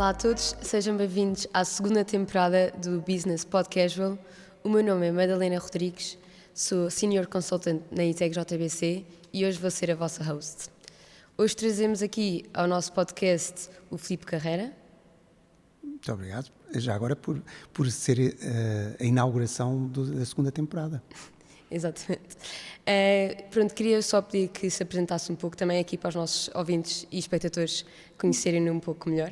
Olá a todos, sejam bem-vindos à segunda temporada do Business Pod Casual. O meu nome é Madalena Rodrigues, sou Senior Consultant na ITEC JBC e hoje vou ser a vossa host. Hoje trazemos aqui ao nosso podcast o Filipe Carreira. Muito obrigado, já agora por ser a inauguração da segunda temporada. Exatamente. Pronto, queria só pedir que se apresentasse um pouco também aqui para os nossos ouvintes e espectadores conhecerem-no um pouco melhor.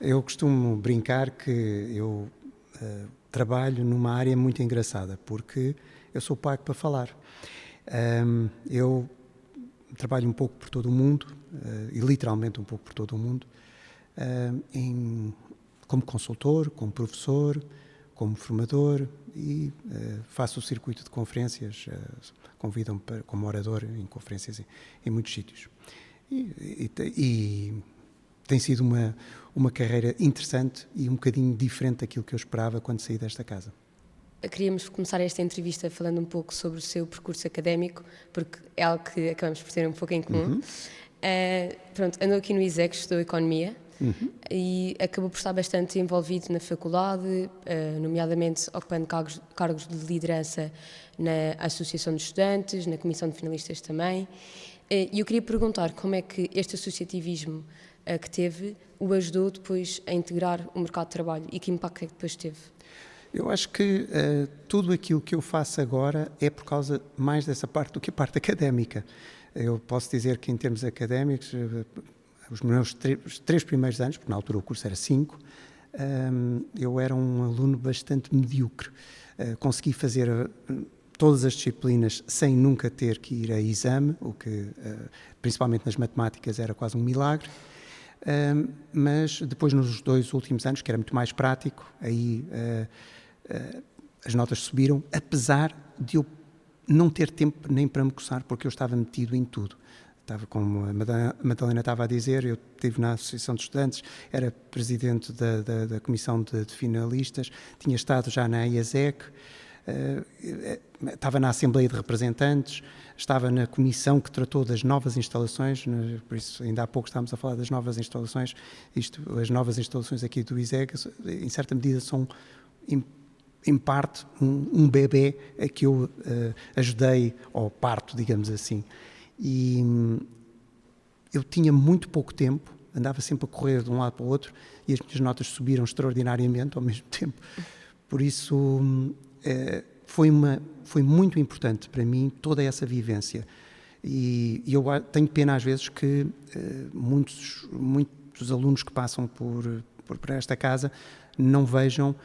Eu costumo brincar que eu trabalho numa área muito engraçada, porque eu sou pago para falar. Eu trabalho um pouco por todo o mundo, e literalmente um pouco por todo o mundo, como consultor, como professor, como formador e faço o circuito de conferências, convidam-me como orador em conferências em muitos sítios. E tem sido uma carreira interessante e um bocadinho diferente daquilo que eu esperava quando saí desta casa. Queríamos começar esta entrevista falando um pouco sobre o seu percurso académico, porque é algo que acabamos por ter um pouco em comum. Andou aqui no ISEC, estudou Economia e acabou por estar bastante envolvido na faculdade, nomeadamente ocupando cargos de liderança na Associação de Estudantes, na Comissão de Finalistas também. E eu queria perguntar como é que este associativismo que teve o ajudou depois a integrar o mercado de trabalho e que impacto é que depois teve? Eu acho que tudo aquilo que eu faço agora é por causa mais dessa parte do que a parte académica. Eu posso dizer que em termos académicos, os meus três primeiros anos, porque na altura o curso era 5, eu era um aluno bastante medíocre. Consegui fazer todas as disciplinas sem nunca ter que ir a exame, o que, principalmente nas matemáticas, era quase um milagre. Mas depois, nos 2 últimos anos, que era muito mais prático, aí as notas subiram, apesar de eu não ter tempo nem para me coçar, porque eu estava metido em tudo. Estava, como a Madalena estava a dizer, eu estive na Associação de Estudantes, era presidente da Comissão de Finalistas, tinha estado já na IASEC, estava na Assembleia de Representantes, estava na comissão que tratou das novas instalações, por isso ainda há pouco estávamos a falar das novas instalações. As novas instalações aqui do ISEG, em certa medida, são em parte um bebê a que eu ajudei ao parto, digamos assim. E eu tinha muito pouco tempo, andava sempre a correr de um lado para o outro e as minhas notas subiram extraordinariamente ao mesmo tempo. Por isso foi muito importante para mim toda essa vivência. E eu tenho pena às vezes que muitos alunos que passam por esta casa não vejam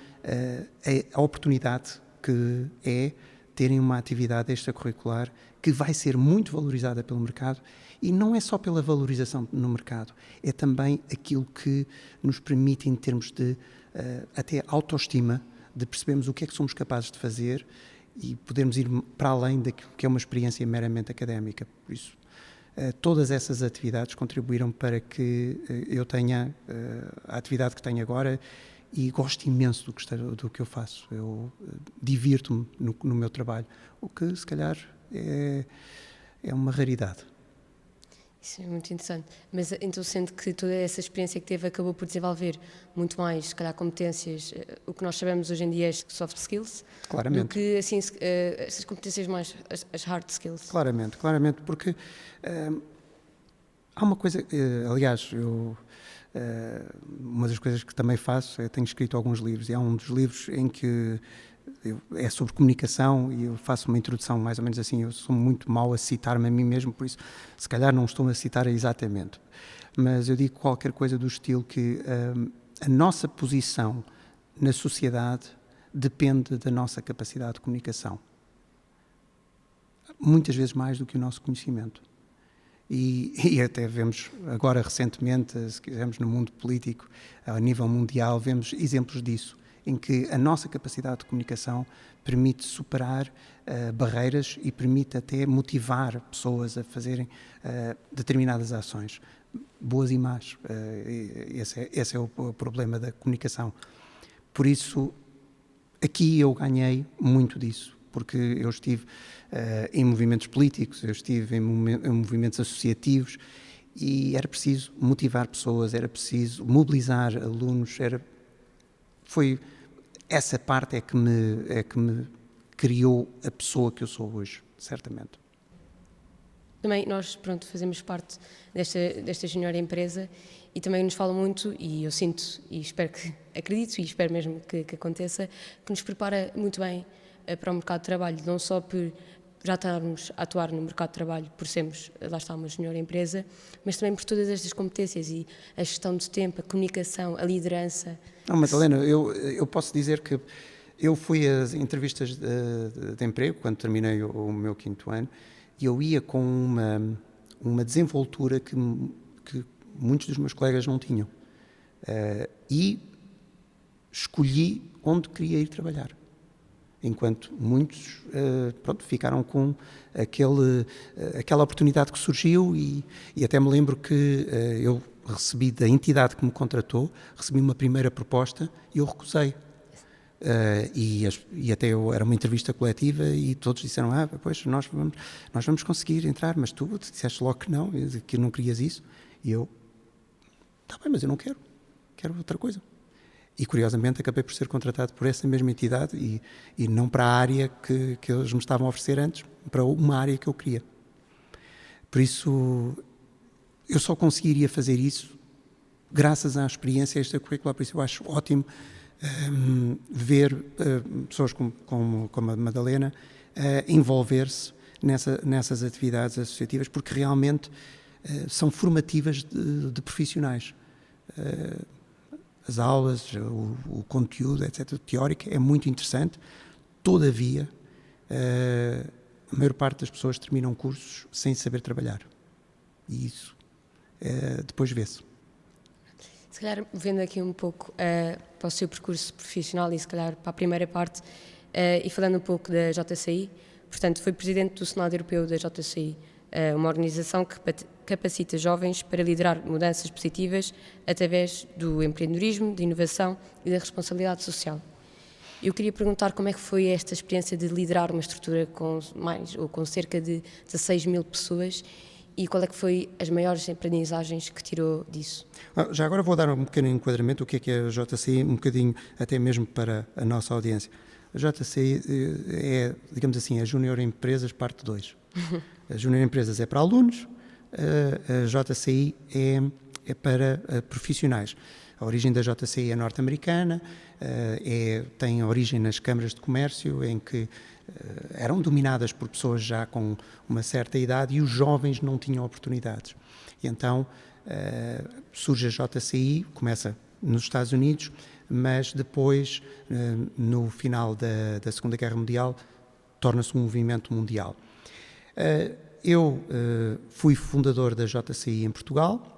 a oportunidade que é terem uma atividade extracurricular que vai ser muito valorizada pelo mercado, e não é só pela valorização no mercado, é também aquilo que nos permite, em termos de até autoestima, de percebermos o que é que somos capazes de fazer e podermos ir para além daquilo que é uma experiência meramente académica. Por isso, todas essas atividades contribuíram para que eu tenha a atividade que tenho agora e gosto imenso do que eu faço. Eu divirto-me no meu trabalho, o que se calhar é uma raridade. Isso é muito interessante. Mas então, sendo que toda essa experiência que teve acabou por desenvolver muito mais, se calhar, competências, o que nós sabemos hoje em dia, as soft skills, Claramente. do que assim, essas competências mais, as hard skills. Claramente, porque há uma coisa, aliás, uma das coisas que também faço, eu tenho escrito alguns livros, e há um dos livros em que é sobre comunicação e eu faço uma introdução mais ou menos assim. Eu sou muito mau a citar-me a mim mesmo, por isso se calhar não estou a citar exatamente, mas eu digo qualquer coisa do estilo que a nossa posição na sociedade depende da nossa capacidade de comunicação, muitas vezes mais do que o nosso conhecimento. E até vemos agora recentemente, se quisermos, no mundo político, a nível mundial, vemos exemplos disso, em que a nossa capacidade de comunicação permite superar barreiras e permite até motivar pessoas a fazerem determinadas ações, boas e más. Esse é o problema da comunicação. Por isso, aqui eu ganhei muito disso, porque eu estive em movimentos políticos, eu estive em movimentos associativos e era preciso motivar pessoas, era preciso mobilizar alunos, foi essa parte é que me criou a pessoa que eu sou hoje, certamente. Também nós, pronto, fazemos parte desta junior empresa e também nos fala muito, e eu sinto e espero que, acredito e espero mesmo que aconteça, que nos prepara muito bem para o mercado de trabalho, não só por já estarmos a atuar no mercado de trabalho, por sermos, lá está, uma junior empresa, mas também por todas estas competências e a gestão de tempo, a comunicação, a liderança. Não, Madalena, eu posso dizer que eu fui às entrevistas de emprego, quando terminei o meu 5º ano, e eu ia com uma desenvoltura que muitos dos meus colegas não tinham. E escolhi onde queria ir trabalhar. Enquanto muitos ficaram com aquela oportunidade que surgiu e até me lembro que eu recebi da entidade que me contratou, recebi uma primeira proposta e eu recusei. E até era uma entrevista coletiva e todos disseram, pois nós vamos conseguir entrar, mas tu disseste logo que não querias isso. E eu, está bem, mas eu não quero outra coisa. E curiosamente acabei por ser contratado por essa mesma entidade e não para a área que eles me estavam a oferecer antes, para uma área que eu queria. Por isso, eu só conseguiria fazer isso graças à experiência extracurricular, por isso eu acho ótimo ver pessoas como a Madalena envolver-se nessas atividades associativas, porque realmente são formativas de profissionais. As aulas, o conteúdo, etc., teórico, é muito interessante. Todavia, a maior parte das pessoas terminam cursos sem saber trabalhar. E isso depois vê-se. Se calhar, vendo aqui um pouco para o seu percurso profissional e se calhar para a primeira parte, e falando um pouco da JCI, portanto, foi presidente do Senado Europeu da JCI, uma organização que capacita jovens para liderar mudanças positivas através do empreendedorismo, da inovação e da responsabilidade social. Eu queria perguntar como é que foi esta experiência de liderar uma estrutura com cerca de 16 mil pessoas e qual é que foi as maiores aprendizagens que tirou disso? Já agora vou dar um pequeno enquadramento do que é a JCI, um bocadinho até mesmo para a nossa audiência. A JCI é, digamos assim, a Júnior Empresas parte 2. A Júnior Empresas é para alunos, a JCI é para profissionais. A origem da JCI é norte-americana, tem origem nas câmaras de comércio, em que eram dominadas por pessoas já com uma certa idade e os jovens não tinham oportunidades. E então surge a JCI, começa nos Estados Unidos, mas depois, no final da Segunda Guerra Mundial, torna-se um movimento mundial. Eu fui fundador da JCI em Portugal,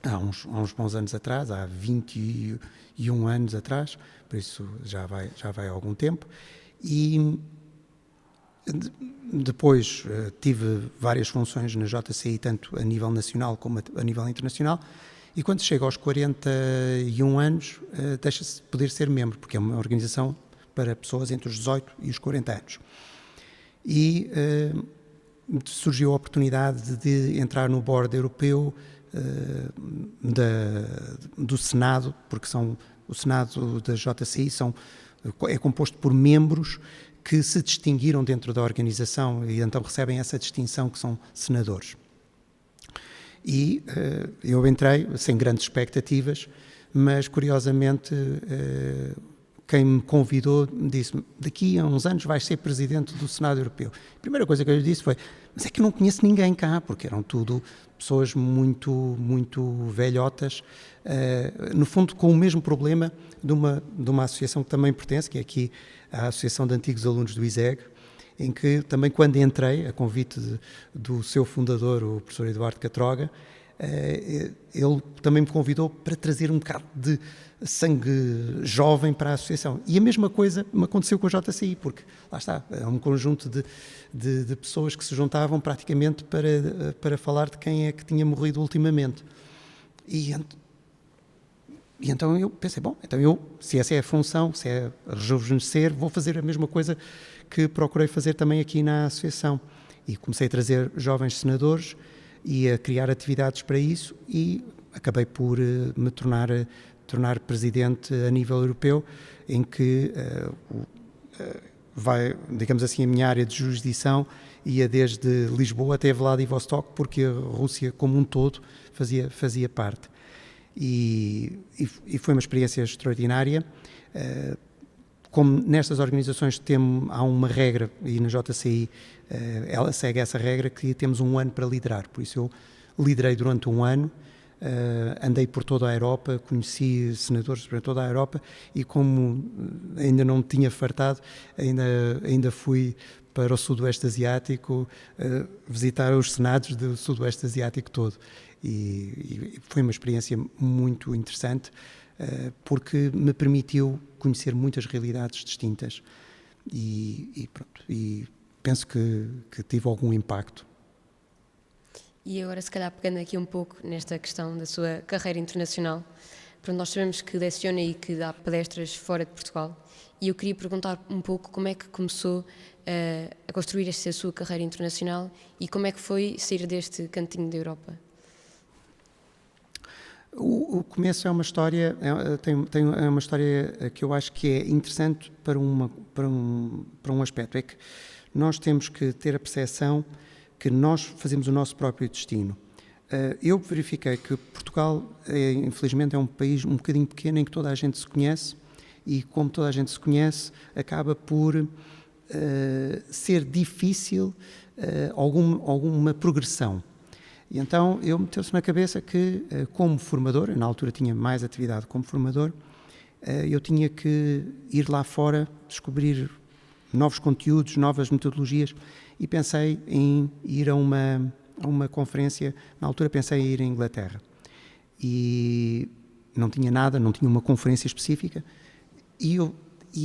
há uns bons anos atrás, há 21 anos atrás, por isso já vai há algum tempo, e depois tive várias funções na JCI, tanto a nível nacional como a nível internacional, e quando chego aos 41 anos, deixa-se de poder ser membro, porque é uma organização para pessoas entre os 18 e os 40 anos. E surgiu a oportunidade de entrar no board europeu do Senado, porque o Senado da JCI é composto por membros que se distinguiram dentro da organização e então recebem essa distinção, que são senadores. E eu entrei sem grandes expectativas, mas curiosamente quem me convidou disse-me: daqui a uns anos vais ser presidente do Senado Europeu. A primeira coisa que eu lhe disse foi: mas é que eu não conheço ninguém cá, porque eram tudo pessoas muito, muito velhotas, no fundo com o mesmo problema de uma associação que também pertence, que é aqui a Associação de Antigos Alunos do ISEG, em que também quando entrei, a convite do seu fundador, o professor Eduardo Catroga, ele também me convidou para trazer um bocado de sangue jovem para a associação. E a mesma coisa me aconteceu com a JCI, porque lá está, é um conjunto de pessoas que se juntavam praticamente para falar de quem é que tinha morrido ultimamente. E então eu pensei, se essa é a função, se é rejuvenescer, vou fazer a mesma coisa que procurei fazer também aqui na associação. E comecei a trazer jovens senadores, e a criar atividades para isso, e acabei por me tornar presidente a nível europeu, em que vai, digamos assim, a minha área de jurisdição ia desde Lisboa até Vladivostok, porque a Rússia como um todo fazia parte. E foi uma experiência extraordinária. Como nestas organizações há uma regra, e na JCI ela segue essa regra, que temos um ano para liderar. Por isso eu liderei durante um ano, andei por toda a Europa, conheci senadores por toda a Europa, e como ainda não me tinha fartado, ainda fui para o Sudoeste Asiático visitar os senados do Sudoeste Asiático todo. E foi uma experiência muito interessante, porque me permitiu conhecer muitas realidades distintas e pronto, e penso que tive algum impacto. E agora, se calhar, pegando aqui um pouco nesta questão da sua carreira internacional, pronto, nós sabemos que leciona e que dá palestras fora de Portugal, e eu queria perguntar um pouco como é que começou a construir esta sua carreira internacional e como é que foi sair deste cantinho da Europa. O começo é uma história, é uma história que eu acho que é interessante para um aspecto, é que nós temos que ter a percepção que nós fazemos o nosso próprio destino. Eu verifiquei que Portugal, infelizmente, é um país um bocadinho pequeno em que toda a gente se conhece, e como toda a gente se conhece, acaba por ser difícil alguma progressão. E então eu meteu-se na cabeça que, como formador, eu na altura tinha mais atividade como formador, eu tinha que ir lá fora, descobrir novos conteúdos, novas metodologias, e pensei em ir a uma conferência. Na altura pensei em ir à Inglaterra. E não tinha nada, não tinha uma conferência específica. E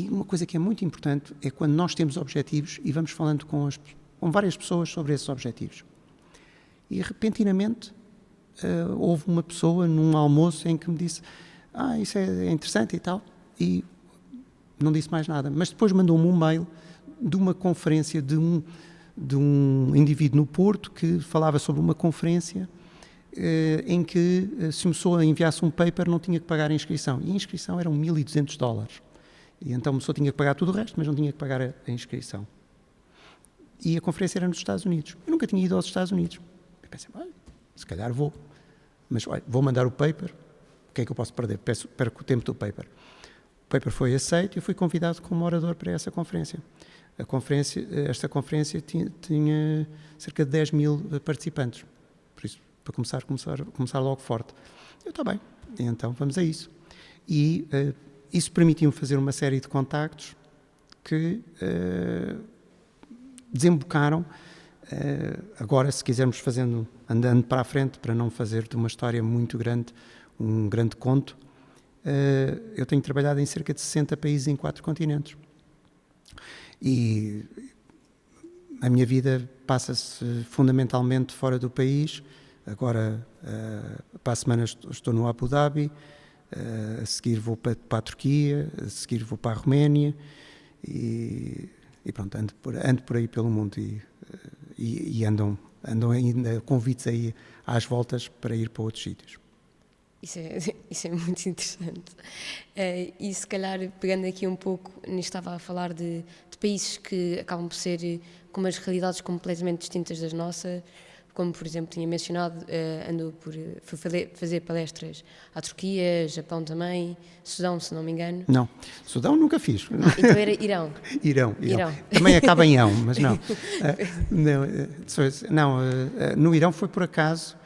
uma coisa que é muito importante é quando nós temos objetivos e vamos falando com várias pessoas sobre esses objetivos. E repentinamente houve uma pessoa num almoço em que me disse: isso é interessante e tal, e não disse mais nada, mas depois mandou-me um mail de uma conferência de um indivíduo no Porto que falava sobre uma conferência em que se uma pessoa enviasse um paper não tinha que pagar a inscrição, e a inscrição eram $1.200, e então a pessoa tinha que pagar tudo o resto, mas não tinha que pagar a inscrição. E a conferência era nos Estados Unidos. Eu nunca tinha ido aos Estados Unidos. Eu pensei: se calhar vou, mas vou mandar o paper, o que é que eu posso perder? Perco o tempo do paper. O paper foi aceito e fui convidado como orador para essa conferência. Esta conferência tinha cerca de 10.000 participantes, por isso, para começar logo forte. Eu: está bem, então vamos a isso. E isso permitiu-me fazer uma série de contactos que desembocaram. Agora, se quisermos andando para a frente, para não fazer de uma história muito grande um grande conto, eu tenho trabalhado em cerca de 60 países em 4 continentes. E a minha vida passa-se fundamentalmente fora do país. Agora, para a semana estou no Abu Dhabi, a seguir vou para a Turquia, a seguir vou para a Roménia, e pronto, ando por aí pelo mundo, e andam ainda convites aí às voltas para ir para outros sítios. Isso é muito interessante. E se calhar, pegando aqui um pouco, estava a falar de países que acabam por ser com umas realidades completamente distintas das nossas, como por exemplo tinha mencionado, fui fazer palestras à Turquia, Japão também, Sudão, se não me engano. Não, Sudão nunca fiz. Então era Irão. Irão. Também acaba em ão, mas não. No Irão foi por acaso,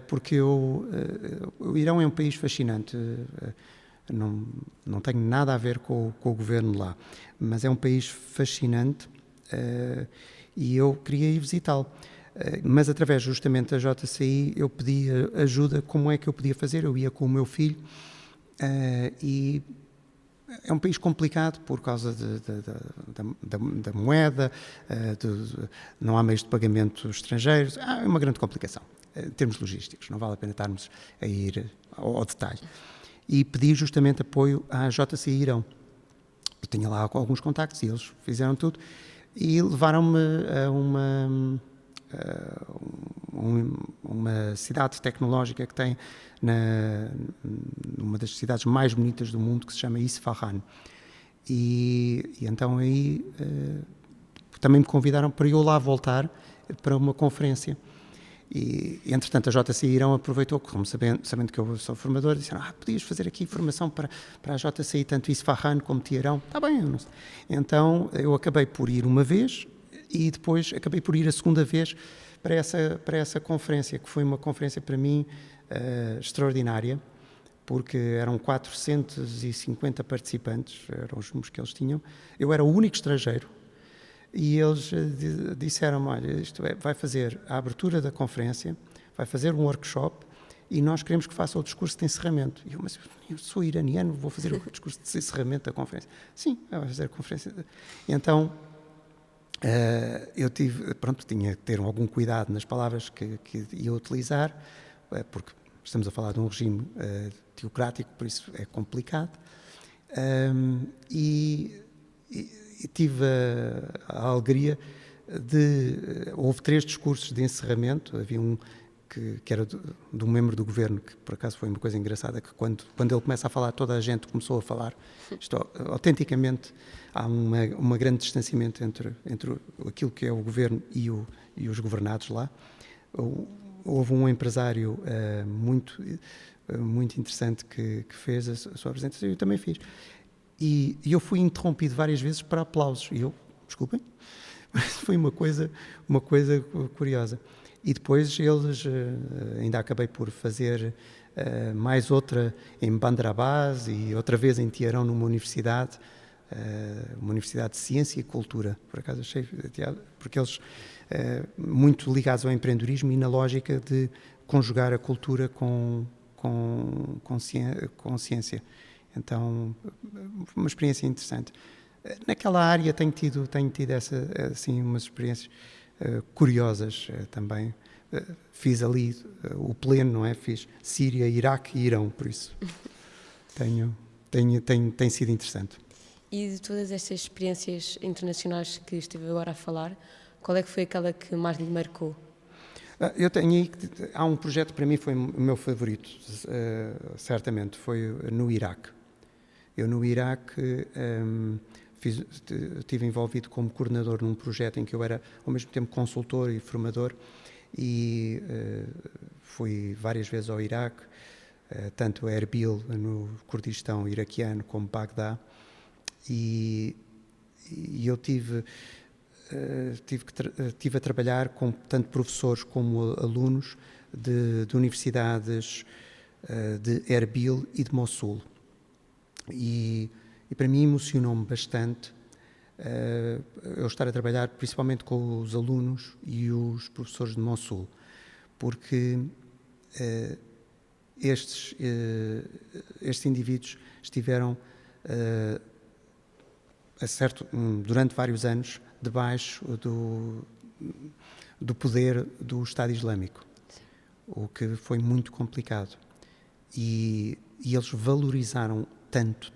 porque o Irão é um país fascinante. Não tenho nada a ver com o governo lá, mas é um país fascinante, e eu queria ir visitá-lo. Mas através justamente da JCI eu pedi ajuda, como é que eu podia fazer. Eu ia com o meu filho, e é um país complicado por causa da moeda, não há meios de pagamento estrangeiros, é uma grande complicação em termos logísticos, não vale a pena estarmos a ir ao detalhe. E pedi justamente apoio à JCI Irão. Eu tinha lá alguns contactos e eles fizeram tudo e levaram-me a uma cidade tecnológica que tem uma das cidades mais bonitas do mundo, que se chama Isfahan. E então aí também me convidaram para eu lá voltar para uma conferência. E entretanto a JCI Irão aproveitou, como sabendo que eu sou formador, disseram, podias fazer aqui formação para a JCI, tanto Isfahan como Teherão. Está bem, eu não sei. Então eu acabei por ir uma vez e depois acabei por ir a segunda vez para essa conferência, que foi uma conferência para mim extraordinária, porque eram 450 participantes, eram os números que eles tinham. Eu era o único estrangeiro. E eles disseram, olha, vai fazer a abertura da conferência, vai fazer um workshop e nós queremos que faça o discurso de encerramento. E eu, mas eu sou iraniano, vou fazer o discurso de encerramento da conferência. Sim, vai fazer a conferência. E então, eu tinha que ter algum cuidado nas palavras que ia utilizar, porque estamos a falar de um regime teocrático, por isso é complicado. E tive a alegria houve 3 discursos de encerramento. Havia um que era de um membro do governo, que por acaso foi uma coisa engraçada, que quando ele começa a falar, toda a gente começou a falar. Autenticamente há um grande distanciamento entre aquilo que é o governo e os governados lá. Houve um empresário muito interessante que fez a sua apresentação, e eu também fiz. E eu fui interrompido várias vezes para aplausos. E eu, desculpem, mas foi uma coisa curiosa. E depois ainda acabei por fazer mais outra em Bandar Abbas e outra vez em Teherão, numa universidade de Ciência e Cultura. Por acaso achei, porque eles muito ligados ao empreendedorismo e na lógica de conjugar a cultura com ciência. Então, uma experiência interessante. Naquela área tenho tido assim, umas experiências curiosas também. Fiz ali o pleno, não é? Fiz Síria, Iraque e Irão, por isso tem sido interessante. E de todas estas experiências internacionais que estive agora a falar, qual é que foi aquela que mais lhe marcou? Há um projeto que para mim foi o meu favorito, certamente, foi no Iraque. Eu no Iraque estive envolvido como coordenador num projeto em que eu era ao mesmo tempo consultor e formador, e fui várias vezes ao Iraque, tanto a Erbil no Kurdistão iraquiano como Bagdá, e eu tive a trabalhar com tanto professores como alunos de universidades de Erbil e de Mossul. E para mim emocionou-me bastante eu estar a trabalhar principalmente com os alunos e os professores de Mossul, porque estes indivíduos estiveram durante vários anos debaixo do poder do Estado Islâmico, o que foi muito complicado. E eles valorizaram tanto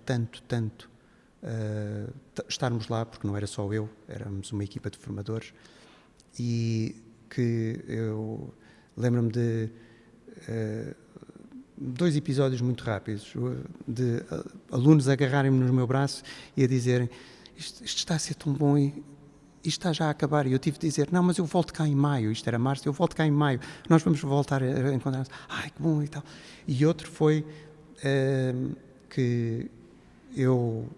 estarmos lá, porque não era só eu, éramos uma equipa de formadores, e que eu lembro-me de 2 episódios muito rápidos, de alunos agarrarem-me no meu braço e a dizerem, isto está a ser tão bom e isto está já a acabar. E eu tive de dizer, não, mas eu volto cá em maio, isto era março, eu volto cá em maio, nós vamos voltar a encontrar-nos. Ai, que bom e tal. E outro foi que eu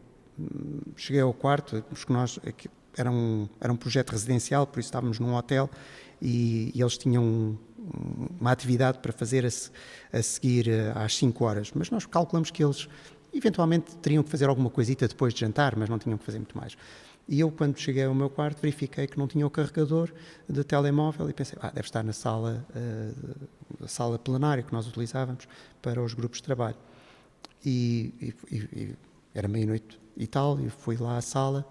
cheguei ao quarto, porque era um projeto residencial, por isso estávamos num hotel, e eles tinham uma atividade para fazer a seguir às 5 horas, mas nós calculamos que eles eventualmente teriam que fazer alguma coisita depois de jantar, mas não tinham que fazer muito mais. E eu, quando cheguei ao meu quarto, verifiquei que não tinha o carregador de telemóvel e pensei, deve estar na sala plenária que nós utilizávamos para os grupos de trabalho. E era meia-noite e tal, e fui lá à sala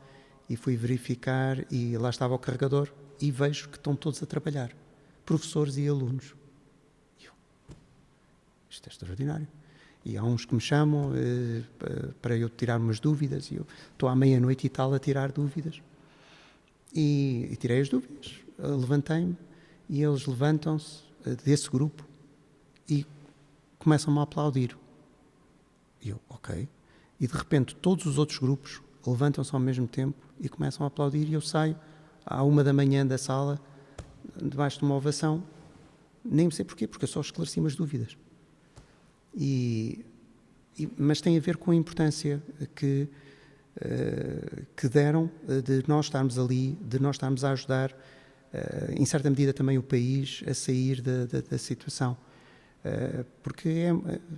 e fui verificar, e lá estava o carregador, e vejo que estão todos a trabalhar, professores e alunos. Isto é extraordinário. E há uns que me chamam para eu tirar umas dúvidas, e eu estou à meia-noite e tal a tirar dúvidas. E tirei as dúvidas, levantei-me, e eles levantam-se desse grupo e começam-me a aplaudir. E eu, ok. E de repente todos os outros grupos levantam-se ao mesmo tempo e começam a aplaudir e eu saio à 1h da sala, debaixo de uma ovação, nem sei porquê, porque eu só esclareci umas dúvidas. Mas tem a ver com a importância que deram de nós estarmos ali, de nós estarmos a ajudar, em certa medida também o país a sair da situação. Porque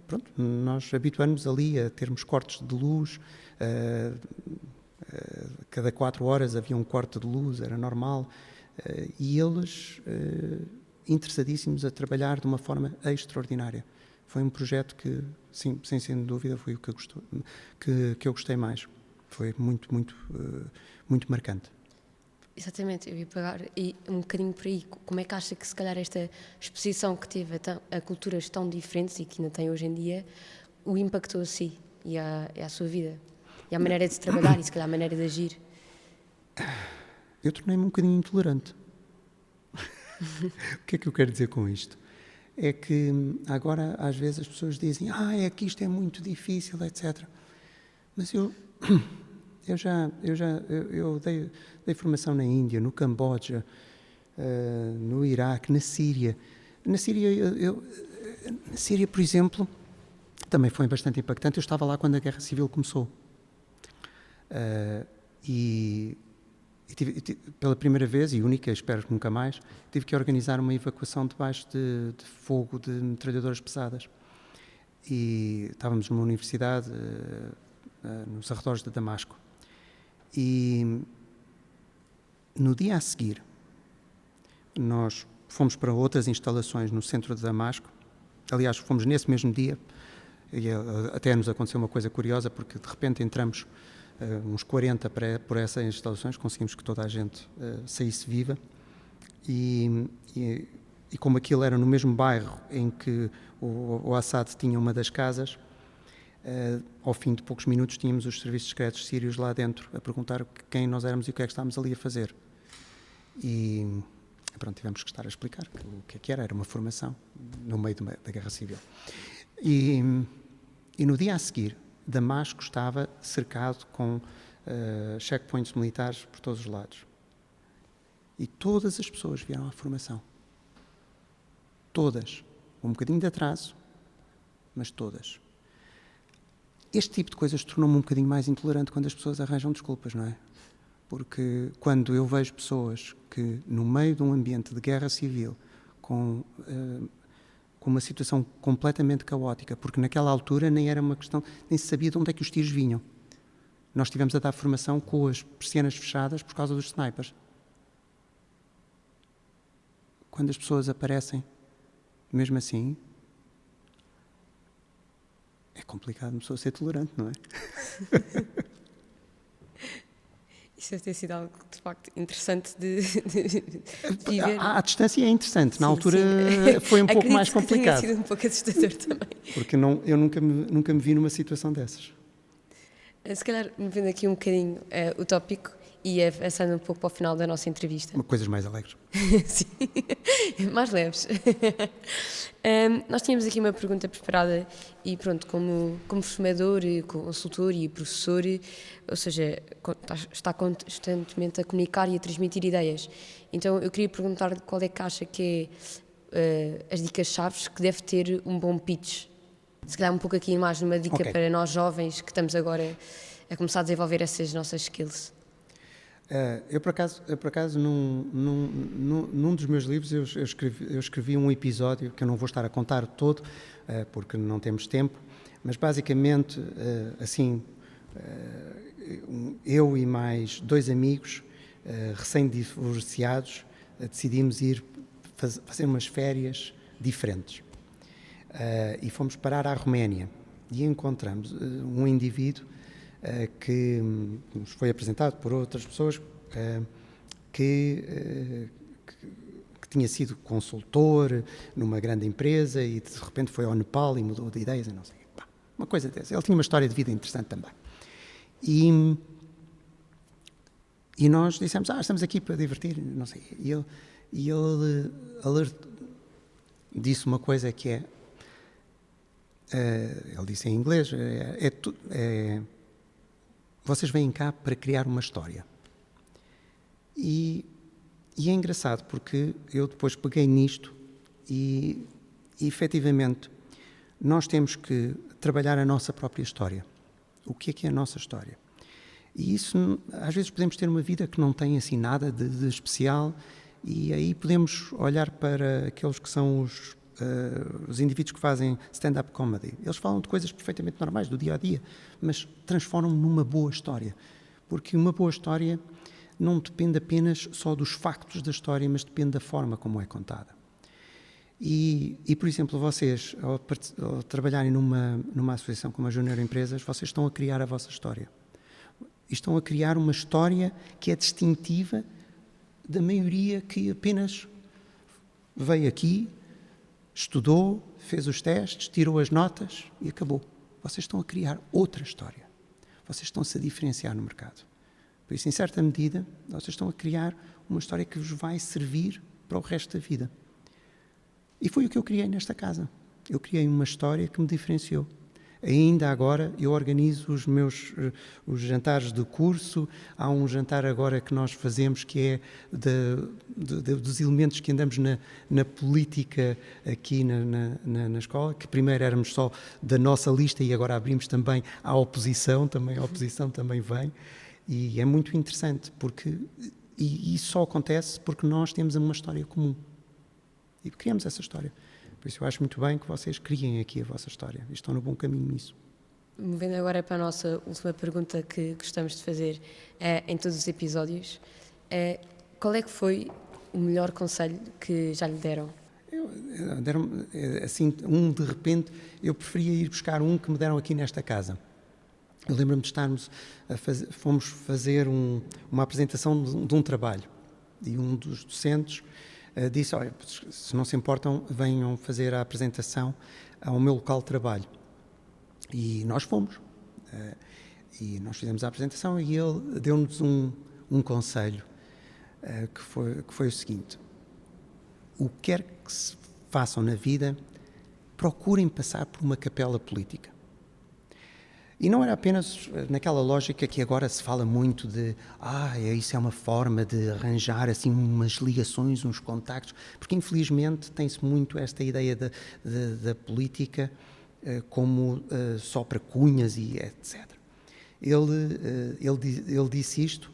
pronto, nós habituamos ali a termos cortes de luz, cada 4 horas havia um corte de luz, era normal, e eles interessadíssimos a trabalhar de uma forma extraordinária. Foi um projeto que, sim, sem dúvida, foi o que eu gostei mais. Foi muito marcante. Exatamente, eu ia pegar e um bocadinho por aí. Como é que acha que se calhar esta exposição que teve a culturas tão diferentes e que ainda tem hoje em dia, o impactou a si e à sua vida? E à maneira de se trabalhar e se calhar a maneira de agir? Eu tornei-me um bocadinho intolerante. O que é que eu quero dizer com isto? É que agora às vezes as pessoas dizem é que isto é muito difícil, etc. Mas eu dei formação na Índia, no Camboja, no Iraque, na Síria. Na Síria, por exemplo, também foi bastante impactante. Eu estava lá quando a Guerra Civil começou. E pela primeira vez, e única, espero que nunca mais, tive que organizar uma evacuação debaixo de fogo de metralhadoras pesadas. E estávamos numa universidade nos arredores de Damasco. E no dia a seguir, nós fomos para outras instalações no centro de Damasco. Aliás, fomos nesse mesmo dia, e até nos aconteceu uma coisa curiosa, porque de repente entramos uns 40 por essas instalações, conseguimos que toda a gente saísse viva. E como aquilo era no mesmo bairro em que o Assad tinha uma das casas, ao fim de poucos minutos tínhamos os serviços secretos sírios lá dentro a perguntar quem nós éramos e o que é que estávamos ali a fazer. E pronto, tivemos que estar a explicar o que é que era. Era uma formação no meio da Guerra Civil. E no dia a seguir, Damasco estava cercado com checkpoints militares por todos os lados. E todas as pessoas vieram à formação. Todas. Com um bocadinho de atraso, mas todas. Este tipo de coisas tornou-me um bocadinho mais intolerante quando as pessoas arranjam desculpas, não é? Porque quando eu vejo pessoas que, no meio de um ambiente de guerra civil, com uma situação completamente caótica, porque naquela altura nem era uma questão, nem se sabia de onde é que os tiros vinham. Nós estivemos a dar formação com as persianas fechadas por causa dos snipers. Quando as pessoas aparecem, mesmo assim, é complicado uma pessoa ser tolerante, não é? Isso deve ter sido algo, de facto, interessante de viver. À distância é interessante. Na altura sim. foi um pouco mais complicado. Acredito que tenha sido um pouco assustador também. Porque eu nunca me vi numa situação dessas. Se calhar, vendo aqui um bocadinho o tópico e avançando um pouco para o final da nossa entrevista. Coisas mais alegres. Sim, mais leves. Nós tínhamos aqui uma pergunta preparada e pronto, como formador, consultor e professor, ou seja, está constantemente a comunicar e a transmitir ideias. Então eu queria perguntar qual é que acha que é as dicas-chave que deve ter um bom pitch. Se calhar um pouco aqui mais numa dica para nós jovens que estamos agora a começar a desenvolver essas nossas skills. Eu, por acaso num dos meus livros, eu escrevi um episódio que eu não vou estar a contar todo, porque não temos tempo, mas basicamente, eu e mais 2 amigos, recém-divorciados, decidimos ir fazer umas férias diferentes. E fomos parar à Roménia e encontramos um indivíduo que nos foi apresentado por outras pessoas que tinha sido consultor numa grande empresa e de repente foi ao Nepal e mudou de ideias e não sei, uma coisa dessa. Ele tinha uma história de vida interessante também. E nós dissemos, estamos aqui para divertir, não sei. E ele disse uma coisa que ele disse em inglês, vocês vêm cá para criar uma história. E é engraçado porque eu depois peguei nisto e efetivamente nós temos que trabalhar a nossa própria história. O que é a nossa história? E isso, às vezes podemos ter uma vida que não tem assim nada de especial, e aí podemos olhar para aqueles que são os indivíduos que fazem stand-up comedy. Eles falam de coisas perfeitamente normais do dia a dia, mas transformam numa boa história. Porque uma boa história não depende apenas só dos factos da história, mas depende da forma como é contada. E por exemplo, vocês, ao trabalharem numa associação como a Júnior Empresas, vocês estão a criar a vossa história. E estão a criar uma história que é distintiva da maioria que apenas veio aqui, estudou, fez os testes, tirou as notas e acabou. Vocês estão a criar outra história. Vocês estão-se a diferenciar no mercado. Por isso, em certa medida, vocês estão a criar uma história que vos vai servir para o resto da vida. E foi o que eu criei nesta casa. Eu criei uma história que me diferenciou. Ainda agora eu organizo os jantares de curso. Há um jantar agora que nós fazemos que é dos elementos que andamos na política aqui na escola, que primeiro éramos só da nossa lista e agora abrimos também à oposição, a oposição também vem, e é muito interessante porque e isso só acontece porque nós temos uma história comum e criamos essa história. Por isso eu acho muito bem que vocês criem aqui a vossa história e estão no bom caminho nisso. Movendo agora para a nossa última pergunta que gostamos de fazer em todos os episódios, qual é que foi o melhor conselho que já lhe deram? Deram assim, de repente, eu preferia ir buscar um que me deram aqui nesta casa. Eu lembro-me de estarmos fomos fazer uma apresentação de um trabalho e um dos docentes disse, olha, se não se importam, venham fazer a apresentação ao meu local de trabalho. E nós fomos. E nós fizemos a apresentação e ele deu-nos um conselho que foi o seguinte: o que quer que se façam na vida, procurem passar por uma capela política. E não era apenas naquela lógica que agora se fala muito de isso é uma forma de arranjar assim umas ligações, uns contactos, porque infelizmente tem-se muito esta ideia da política como só para cunhas e etc. Ele disse isto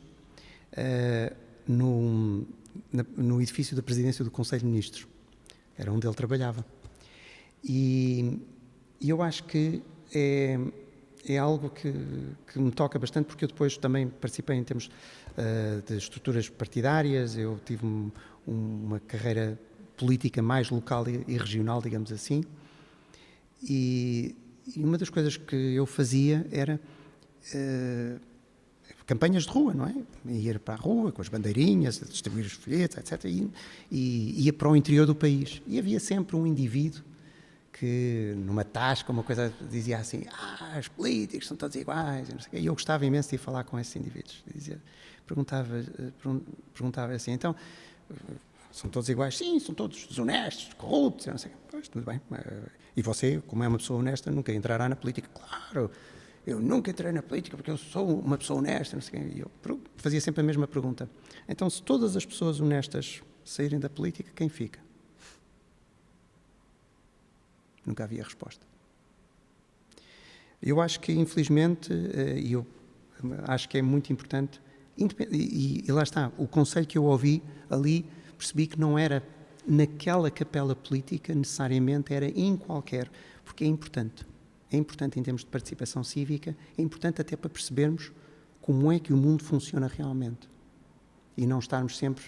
no edifício da presidência do Conselho de Ministros, era onde ele trabalhava. E eu acho que é algo que me toca bastante, porque eu depois também participei em termos de estruturas partidárias, eu tive uma carreira política mais local e regional, digamos assim, e uma das coisas que eu fazia era campanhas de rua, não é? Ir para a rua com as bandeirinhas, distribuir os folhetos, etc. E ia para o interior do país. E havia sempre um indivíduo que numa tasca, uma coisa, dizia assim, os políticos são todos iguais, e eu gostava imenso de ir falar com esses indivíduos. Perguntava assim, então, são todos iguais? Sim, são todos desonestos, corruptos, não sei o quê. Pois, tudo bem. E você, como é uma pessoa honesta, nunca entrará na política? Claro, eu nunca entrei na política porque eu sou uma pessoa honesta, não sei o quê. E eu fazia sempre a mesma pergunta. Então, se todas as pessoas honestas saírem da política, quem fica? Nunca havia resposta. Eu acho que, infelizmente, eu acho que é muito importante, e lá está, o conselho que eu ouvi ali, percebi que não era naquela capela política necessariamente, era em qualquer, porque é importante em termos de participação cívica, é importante até para percebermos como é que o mundo funciona realmente e não estarmos sempre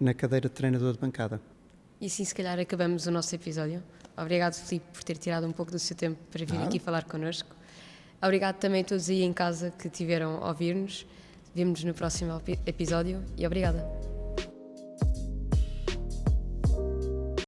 na cadeira de treinador de bancada. E assim, se calhar, acabamos o nosso episódio. Obrigado, Filipe, por ter tirado um pouco do seu tempo para vir aqui falar connosco. Obrigado também a todos aí em casa que tiveram a ouvir-nos. Vemo-nos no próximo episódio e obrigada.